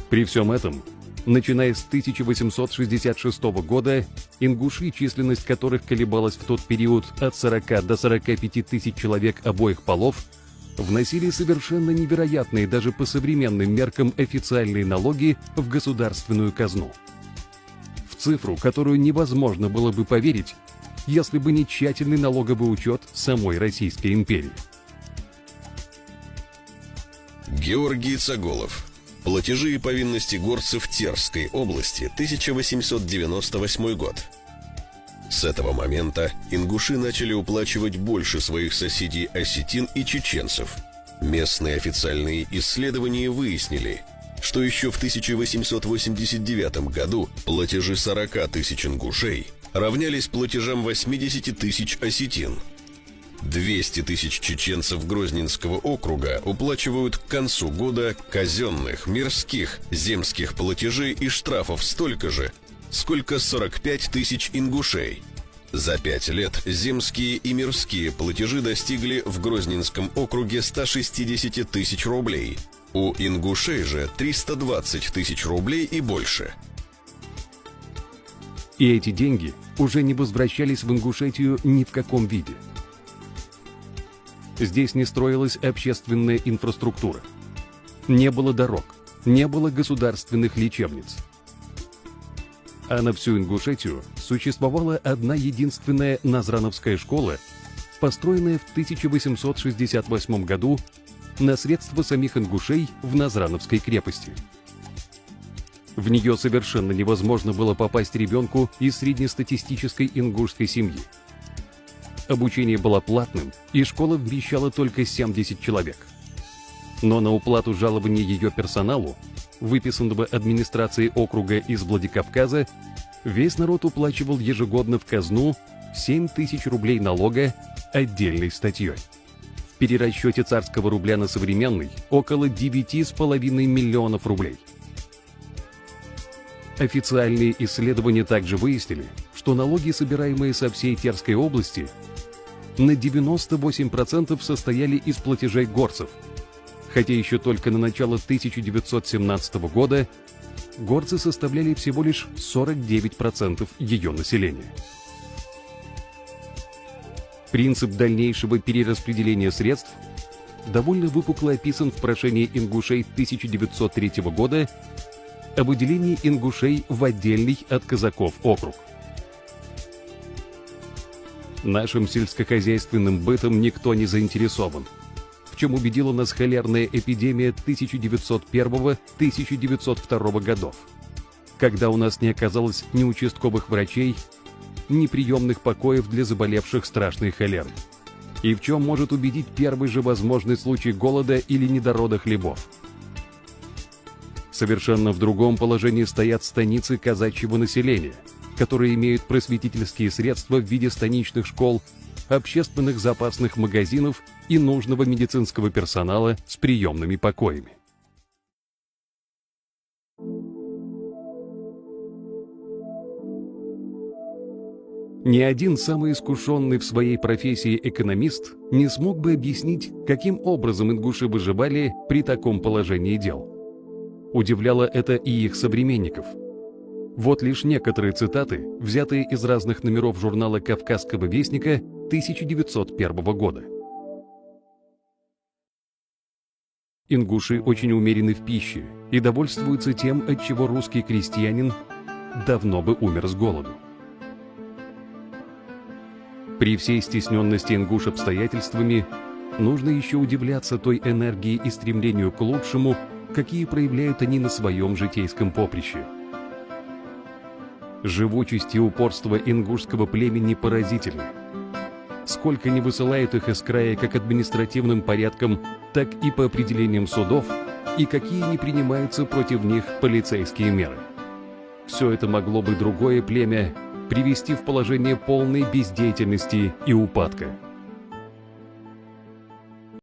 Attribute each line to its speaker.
Speaker 1: При всем этом, начиная с 1866 года, ингуши, численность которых колебалась в тот период от 40 до 45 тысяч человек обоих полов, вносили совершенно невероятные даже по современным меркам официальные налоги в государственную казну. В цифру, которую невозможно было бы поверить, если бы не тщательный налоговый учет самой Российской империи.
Speaker 2: Георгий Цаголов. Платежи и повинности горцев Терской области, 1898 год. С этого момента ингуши начали уплачивать больше своих соседей осетин и чеченцев. Местные официальные исследования выяснили, что еще в 1889 году платежи 40 тысяч ингушей равнялись платежам 80 тысяч осетин. 200 тысяч чеченцев Грозненского округа уплачивают к концу года казенных, мирских, земских платежей и штрафов столько же, сколько 45 тысяч ингушей. За 5 лет земские и мирские платежи достигли в Грозненском округе 160 тысяч рублей, у ингушей же 320 тысяч рублей и больше.
Speaker 1: И эти деньги уже не возвращались в Ингушетию ни в каком виде. Здесь не строилась общественная инфраструктура. Не было дорог, не было государственных лечебниц. А на всю Ингушетию существовала одна единственная Назрановская школа, построенная в 1868 году на средства самих ингушей в Назрановской крепости. В нее совершенно невозможно было попасть ребенку из среднестатистической ингушской семьи. Обучение было платным, и школа вмещала только 70 человек. Но на уплату жалований ее персоналу, выписанного администрацией округа из Владикавказа, весь народ уплачивал ежегодно в казну 7 тысяч рублей налога отдельной статьей. В перерасчете царского рубля на современный около 9,5 миллионов рублей. Официальные исследования также выяснили, что налоги, собираемые со всей Терской области, на 98% состояли из платежей горцев, хотя еще только на начало 1917 года горцы составляли всего лишь 49% ее населения. Принцип дальнейшего перераспределения средств довольно выпукло описан в прошении ингушей 1903 года о выделении ингушей в отдельный от казаков округ. Нашим сельскохозяйственным бытом никто не заинтересован, в чем убедила нас холерная эпидемия 1901-1902 годов, когда у нас не оказалось ни участковых врачей, ни приемных покоев для заболевших страшной холерой, и в чем может убедить первый же возможный случай голода или недорода хлебов. Совершенно в другом положении стоят станицы казачьего населения, которые имеют просветительские средства в виде станичных школ, общественных запасных магазинов и нужного медицинского персонала с приемными покоями. Ни один самый искушенный в своей профессии экономист не смог бы объяснить, каким образом ингуши выживали при таком положении дел. Удивляло это и их современников. Вот лишь некоторые цитаты, взятые из разных номеров журнала «Кавказского вестника» 1901 года. Ингуши очень умерены в пище и довольствуются тем, от чего русский крестьянин давно бы умер с голоду. При всей стесненности ингуш обстоятельствами нужно еще удивляться той энергии и стремлению к лучшему, какие проявляют они на своем житейском поприще. Живучесть и упорство ингушского племени поразительны. Сколько не высылают их из края как административным порядком, так и по определениям судов, и какие не принимаются против них полицейские меры. Все это могло бы другое племя привести в положение полной бездеятельности и упадка.